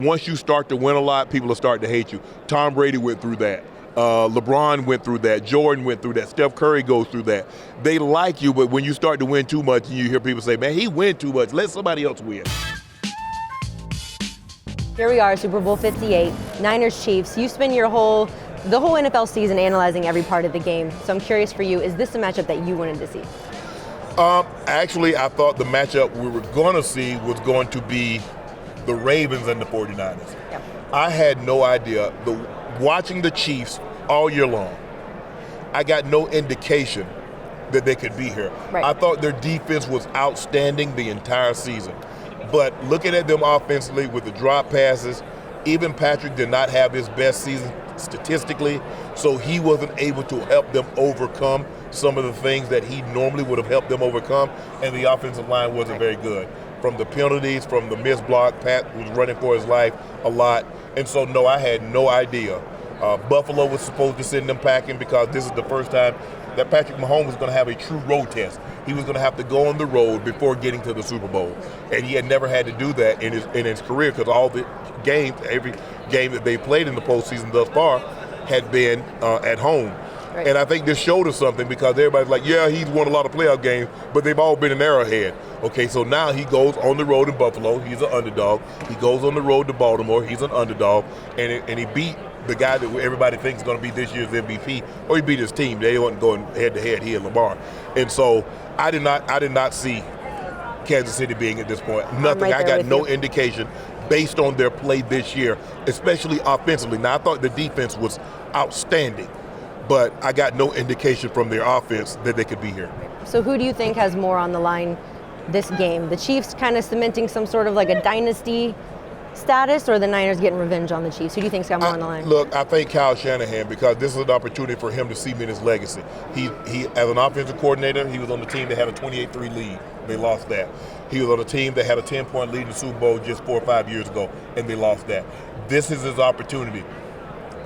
Once you start to win a lot, people will start to hate you. Tom Brady went through that. LeBron went through that. Jordan went through that. Steph Curry goes through that. They like you, but when you start to win too much, and you hear people say, man, he win too much. Let somebody else win. Here we are, Super Bowl LVIII, Niners Chiefs. You spend the whole NFL season analyzing every part of the game. So I'm curious for you, is this a matchup that you wanted to see? Actually, I thought the matchup we were going to see was going to be the Ravens and the 49ers. Yep. I had no idea. Watching the Chiefs all year long, I got no indication that they could be here. Right. I thought their defense was outstanding the entire season. But looking at them offensively with the drop passes, even Patrick did not have his best season statistically, so he wasn't able to help them overcome some of the things that he normally would have helped them overcome, and the offensive line wasn't very good. From the penalties, from the missed block, Pat was running for his life a lot, and so no, I had no idea. Buffalo was supposed to send them packing because this is the first time that Patrick Mahomes was going to have a true road test. He was going to have to go on the road before getting to the Super Bowl, and he had never had to do that in his career because all the games, every game that they played in the postseason thus far, had been at home. Right. And I think this showed us something because everybody's like, yeah, he's won a lot of playoff games, but they've all been an Arrowhead. Okay, so now he goes on the road in Buffalo. He's an underdog. He goes on the road to Baltimore. He's an underdog, and he beat the guy that everybody thinks is going to be this year's MVP, or he beat his team. They weren't going head-to-head, he and Lamar. And so I did not see Kansas City being at this point. Nothing. Right, I got no you. indication based on their play this year, especially offensively. Now, I thought the defense was outstanding, but I got no indication from their offense that they could be here. So who do you think has more on the line this game? The Chiefs kind of cementing some sort of like a dynasty status, or the Niners getting revenge on the Chiefs? Who do you think's got more on the line? Look, I think Kyle Shanahan, because this is an opportunity for him to cement his legacy. He as an offensive coordinator, he was on the team that had a 28-3 lead. They lost that. He was on a team that had a 10-point lead in the Super Bowl just 4 or 5 years ago, and they lost that. This is his opportunity.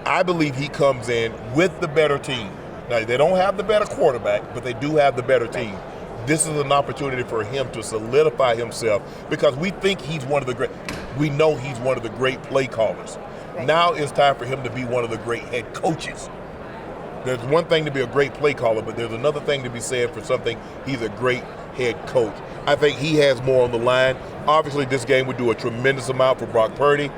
I believe he comes in with the better team. Now, they don't have the better quarterback, but they do have the better team. This is an opportunity for him to solidify himself because we think he's one of the great, we know he's one of the great play callers. Right. Now it's time for him to be one of the great head coaches. There's one thing to be a great play caller, but there's another thing to be said for something he's a great head coach. I think he has more on the line. Obviously, this game would do a tremendous amount for Brock Purdy.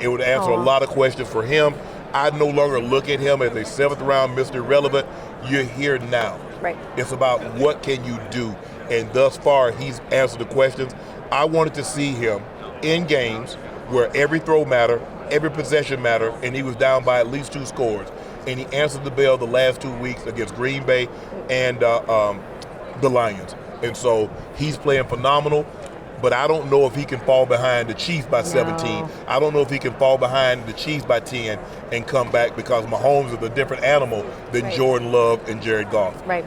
It would answer a lot of questions for him. I no longer look at him as a 7th round Mr. Irrelevant. You're here now. Right. It's about what can you do. And thus far, he's answered the questions. I wanted to see him in games where every throw mattered, every possession mattered, and he was down by at least 2 scores. And he answered the bell the last 2 weeks against Green Bay and the Lions. And so he's playing phenomenal. But I don't know if he can fall behind the Chiefs by 17. No. I don't know if he can fall behind the Chiefs by 10 and come back because Mahomes is a different animal than Jordan Love and Jared Goff. Right.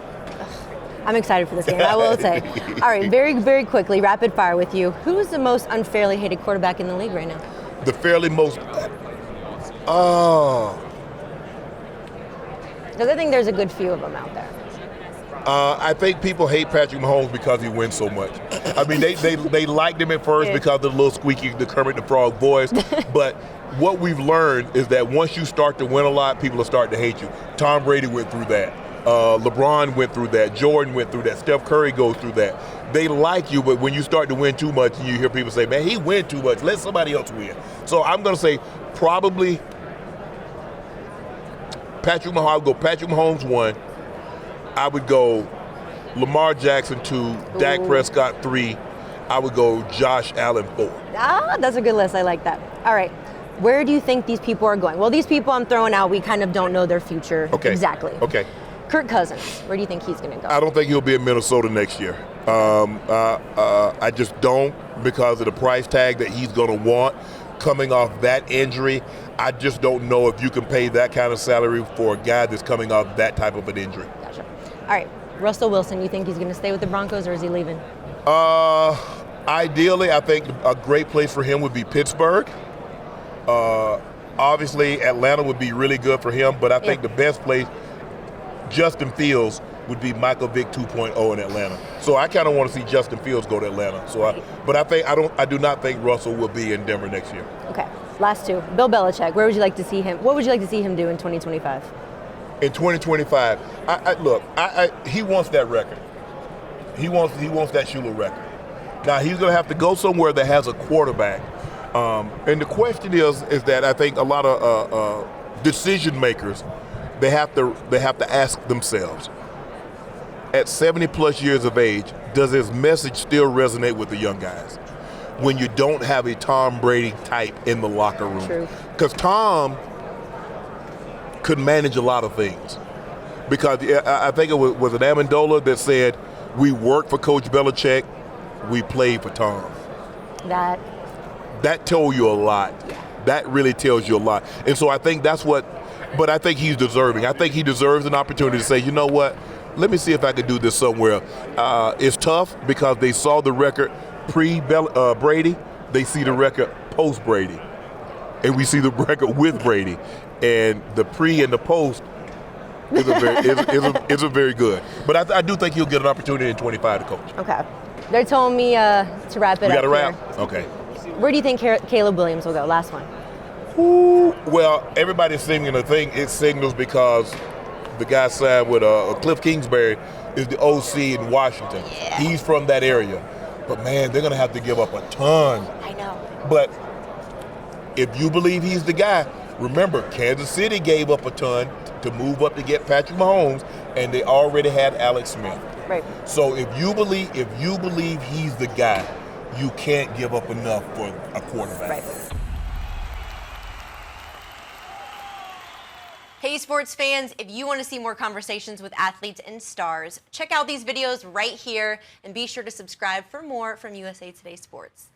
I'm excited for this game, I will say. All right, very, very quickly, rapid fire with you. Who's the most unfairly hated quarterback in the league right now? The fairly most... Because I think there's a good few of them out there. I think people hate Patrick Mahomes because he wins so much. I mean, they liked him at first because of the little squeaky, the Kermit the Frog voice. But what we've learned is that once you start to win a lot, people will start to hate you. Tom Brady went through that. LeBron went through that. Jordan went through that. Steph Curry goes through that. They like you, but when you start to win too much, and you hear people say, man, he win too much. Let somebody else win. So I'm going to say probably Patrick Mahomes. I would go Patrick Mahomes 1. I would go Lamar Jackson 2, Dak Prescott 3. I would go Josh Allen 4. That's a good list. I like that. All right. Where do you think these people are going? Well, these people I'm throwing out, we kind of don't know their future exactly. Okay. Kirk Cousins, where do you think he's going to go? I don't think he'll be in Minnesota next year. I just don't, because of the price tag that he's going to want coming off that injury. I just don't know if you can pay that kind of salary for a guy that's coming off that type of an injury. Gotcha. All right, Russell Wilson, you think he's going to stay with the Broncos, or is he leaving? Ideally, I think a great place for him would be Pittsburgh. Obviously, Atlanta would be really good for him, but I think the best place, Justin Fields, would be Michael Vick 2.0 in Atlanta. So I kind of want to see Justin Fields go to Atlanta. So, I do not think Russell will be in Denver next year. Okay. Last two. Bill Belichick. Where would you like to see him? What would you like to see him do in 2025? In 2025, look, he wants that record. He wants that Shula record. Now he's going to have to go somewhere that has a quarterback. And the question is that I think a lot of decision makers, they have to ask themselves, at 70 plus years of age, does his message still resonate with the young guys? When you don't have a Tom Brady type in the locker room. True. Because Tom could manage a lot of things. Because I think it was an Amendola that said, we work for Coach Belichick, we played for Tom. That told you a lot. Yeah. That really tells you a lot. And so I think that's what, but I think he's deserving. I think he deserves an opportunity to say, you know what, let me see if I can do this somewhere. It's tough because they saw the record pre-Brady, they see the record post-Brady. And we see the record with Brady. And the pre and the post is a very good. But I do think he'll get an opportunity in 25 to coach. Okay. They're telling me to wrap it up. We got to here. wrap? Okay. Where do you think Caleb Williams will go? Last one. Ooh, well, everybody's singing the thing. It signals because the guy signed with Cliff Kingsbury is the OC in Washington. Yeah. He's from that area. But, man, they're going to have to give up a ton. I know. But if you believe he's the guy, remember, Kansas City gave up a ton to move up to get Patrick Mahomes, and they already had Alex Smith. Right. So if you believe he's the guy, you can't give up enough for a quarterback. Right. Hey sports fans, if you want to see more conversations with athletes and stars, check out these videos right here and be sure to subscribe for more from USA Today Sports.